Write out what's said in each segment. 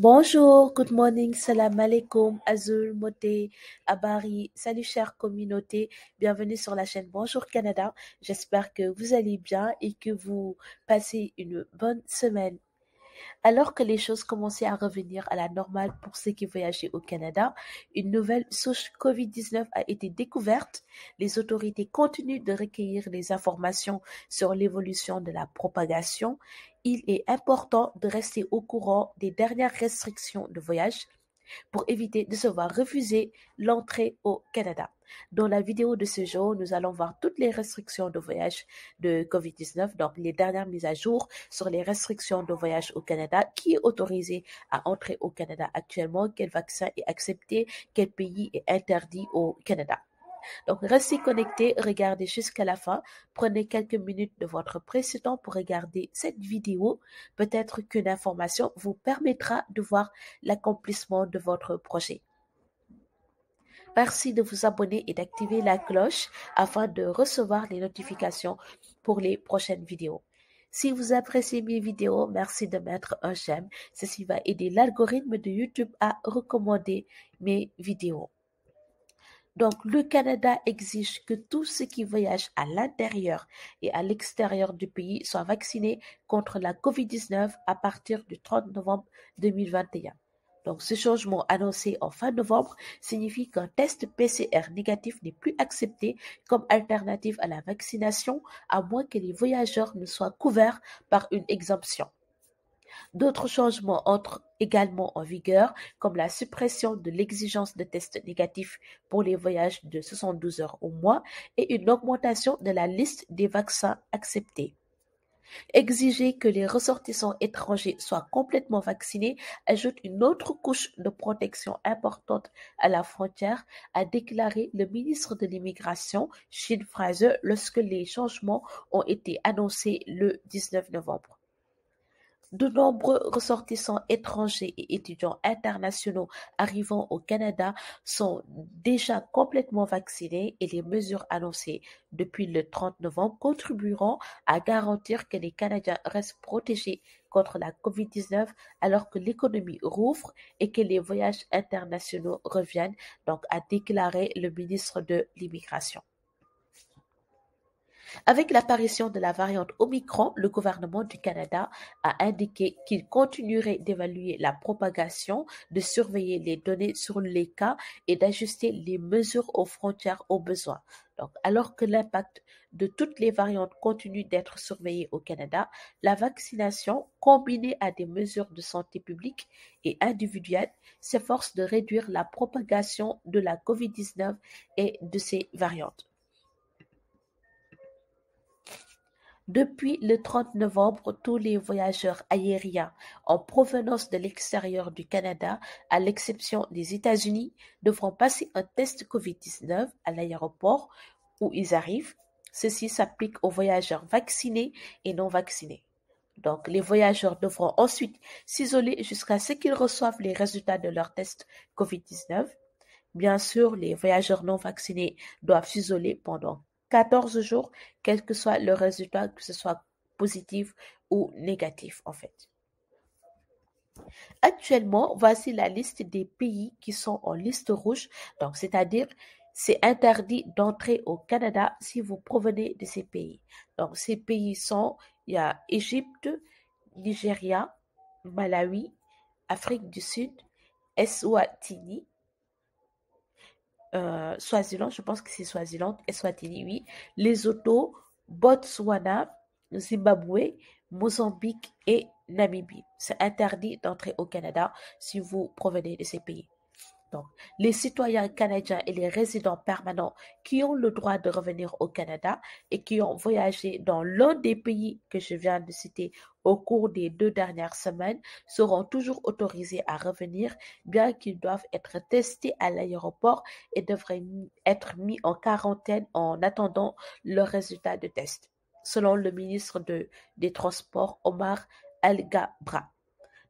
Bonjour, good morning, salam alaikum, Azul, Moté, Abari, salut chère communauté, bienvenue sur la chaîne Bonjour Canada. J'espère que vous allez bien et que vous passez une bonne semaine. Alors que les choses commençaient à revenir à la normale pour ceux qui voyageaient au Canada, une nouvelle souche COVID-19 a été découverte. Les autorités continuent de recueillir les informations sur l'évolution de la propagation. Il est important de rester au courant des dernières restrictions de voyage pour éviter de se voir refuser l'entrée au Canada. Dans la vidéo de ce jour, nous allons voir toutes les restrictions de voyage de COVID-19, donc les dernières mises à jour sur les restrictions de voyage au Canada, qui est autorisé à entrer au Canada actuellement, quel vaccin est accepté, quel pays est interdit au Canada. Donc, restez connectés, regardez jusqu'à la fin. Prenez quelques minutes de votre précieux temps pour regarder cette vidéo. Peut-être qu'une information vous permettra de voir l'accomplissement de votre projet. Merci de vous abonner et d'activer la cloche afin de recevoir les notifications pour les prochaines vidéos. Si vous appréciez mes vidéos, merci de mettre un j'aime. Ceci va aider l'algorithme de YouTube à recommander mes vidéos. Donc, le Canada exige que tous ceux qui voyagent à l'intérieur et à l'extérieur du pays soient vaccinés contre la COVID-19 à partir du 30 novembre 2021. Donc, ce changement annoncé en fin novembre signifie qu'un test PCR négatif n'est plus accepté comme alternative à la vaccination, à moins que les voyageurs ne soient couverts par une exemption. D'autres changements entrent également en vigueur, comme la suppression de l'exigence de tests négatifs pour les voyages de 72 heures au mois et une augmentation de la liste des vaccins acceptés. Exiger que les ressortissants étrangers soient complètement vaccinés ajoute une autre couche de protection importante à la frontière, a déclaré le ministre de l'Immigration, Sean Fraser, lorsque les changements ont été annoncés le 19 novembre. De nombreux ressortissants étrangers et étudiants internationaux arrivant au Canada sont déjà complètement vaccinés et les mesures annoncées depuis le 30 novembre contribueront à garantir que les Canadiens restent protégés contre la COVID-19 alors que l'économie rouvre et que les voyages internationaux reviennent, donc a déclaré le ministre de l'Immigration. Avec l'apparition de la variante Omicron, le gouvernement du Canada a indiqué qu'il continuerait d'évaluer la propagation, de surveiller les données sur les cas et d'ajuster les mesures aux frontières au besoin. Donc, alors que l'impact de toutes les variantes continue d'être surveillé au Canada, la vaccination, combinée à des mesures de santé publique et individuelles, s'efforce de réduire la propagation de la COVID-19 et de ses variantes. Depuis le 30 novembre, tous les voyageurs aériens en provenance de l'extérieur du Canada, à l'exception des États-Unis, devront passer un test COVID-19 à l'aéroport où ils arrivent. Ceci s'applique aux voyageurs vaccinés et non vaccinés. Donc, les voyageurs devront ensuite s'isoler jusqu'à ce qu'ils reçoivent les résultats de leur test COVID-19. Bien sûr, les voyageurs non vaccinés doivent s'isoler pendant 14 jours, quel que soit le résultat, que ce soit positif ou négatif en fait. Actuellement, voici la liste des pays qui sont en liste rouge, donc c'est-à-dire c'est interdit d'entrer au Canada si vous provenez de ces pays. Donc ces pays sont, il y a Égypte, Nigeria, Malawi, Afrique du Sud, Eswatini, Swaziland, je pense que c'est Swaziland, Eswatini, oui, Lesotho, Botswana, Zimbabwe, Mozambique et Namibie. C'est interdit d'entrer au Canada si vous provenez de ces pays. Donc, les citoyens canadiens et les résidents permanents qui ont le droit de revenir au Canada et qui ont voyagé dans l'un des pays que je viens de citer au cours des 2 dernières semaines seront toujours autorisés à revenir, bien qu'ils doivent être testés à l'aéroport et devraient être mis en quarantaine en attendant leur résultat de test, selon le ministre des Transports, Omar Al-Gabra.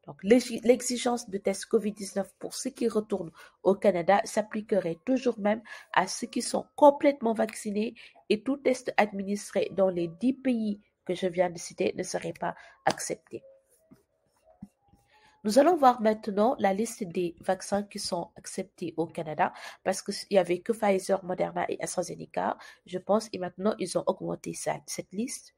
Donc, l'exigence de test COVID-19 pour ceux qui retournent au Canada s'appliquerait toujours même à ceux qui sont complètement vaccinés et tout test administré dans les 10 pays que je viens de citer ne serait pas accepté. Nous allons voir maintenant la liste des vaccins qui sont acceptés au Canada parce qu'il n'y avait que Pfizer, Moderna et AstraZeneca, je pense, et maintenant ils ont augmenté cette liste.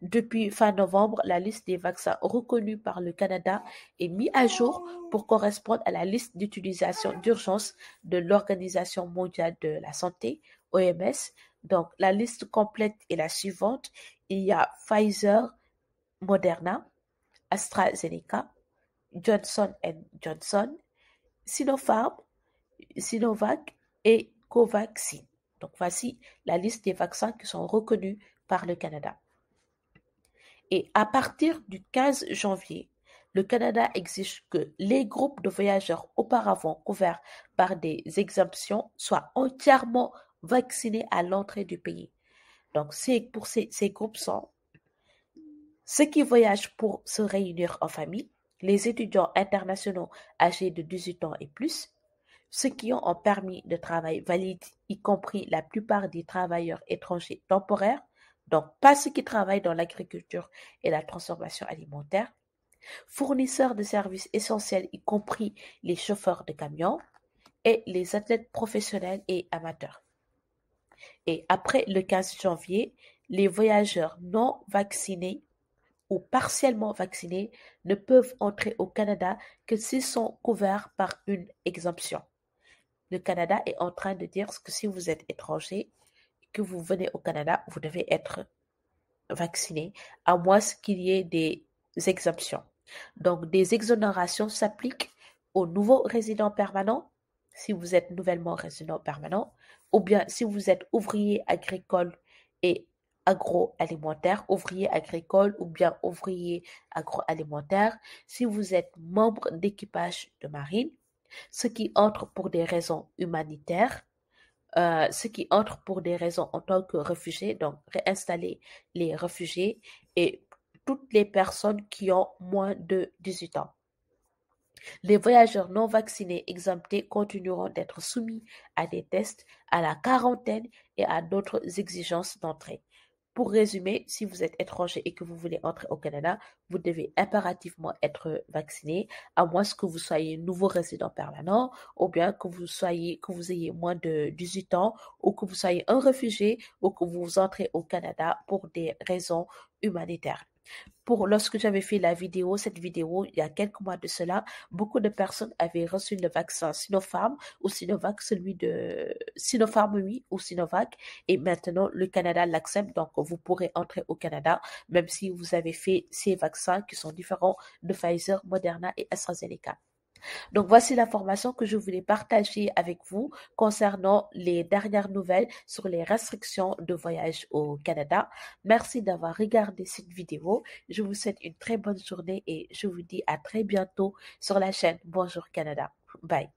Depuis fin novembre, la liste des vaccins reconnus par le Canada est mise à jour pour correspondre à la liste d'utilisation d'urgence de l'Organisation mondiale de la santé, OMS. Donc, la liste complète est la suivante. Il y a Pfizer, Moderna, AstraZeneca, Johnson Johnson, Sinopharm, Sinovac et Covaxin. Donc, voici la liste des vaccins qui sont reconnus par le Canada. Et à partir du 15 janvier, le Canada exige que les groupes de voyageurs auparavant couverts par des exemptions soient entièrement vaccinés à l'entrée du pays. Donc, ces groupes sont ceux qui voyagent pour se réunir en famille, les étudiants internationaux âgés de 18 ans et plus, ceux qui ont un permis de travail valide, y compris la plupart des travailleurs étrangers temporaires, donc pas ceux qui travaillent dans l'agriculture et la transformation alimentaire, fournisseurs de services essentiels, y compris les chauffeurs de camions, et les athlètes professionnels et amateurs. Et après le 15 janvier, les voyageurs non vaccinés ou partiellement vaccinés ne peuvent entrer au Canada que s'ils sont couverts par une exemption. Le Canada est en train de dire que si vous êtes étranger, que vous venez au Canada, vous devez être vacciné, à moins qu'il y ait des exemptions. Donc, des exonérations s'appliquent aux nouveaux résidents permanents, si vous êtes nouvellement résident permanent, ou bien si vous êtes ouvrier agricole et agroalimentaire, ouvrier agricole ou bien ouvrier agroalimentaire, si vous êtes membre d'équipage de marine, ceux qui entrent pour des raisons humanitaires, ceux qui entrent pour des raisons en tant que réfugiés, donc réinstaller les réfugiés et toutes les personnes qui ont moins de 18 ans. Les voyageurs non vaccinés exemptés continueront d'être soumis à des tests, à la quarantaine et à d'autres exigences d'entrée. Pour résumer, si vous êtes étranger et que vous voulez entrer au Canada, vous devez impérativement être vacciné, à moins que vous soyez nouveau résident permanent, ou bien que vous ayez moins de 18 ans, ou que vous soyez un réfugié, ou que vous entrez au Canada pour des raisons humanitaires. Lorsque j'avais fait cette vidéo, il y a quelques mois de cela, beaucoup de personnes avaient reçu le vaccin Sinopharm ou Sinovac, celui de Sinopharm, oui, ou Sinovac, et maintenant le Canada l'accepte, donc vous pourrez entrer au Canada, même si vous avez fait ces vaccins qui sont différents de Pfizer, Moderna et AstraZeneca. Donc, voici l'information que je voulais partager avec vous concernant les dernières nouvelles sur les restrictions de voyage au Canada. Merci d'avoir regardé cette vidéo. Je vous souhaite une très bonne journée et je vous dis à très bientôt sur la chaîne Bonjour Canada. Bye.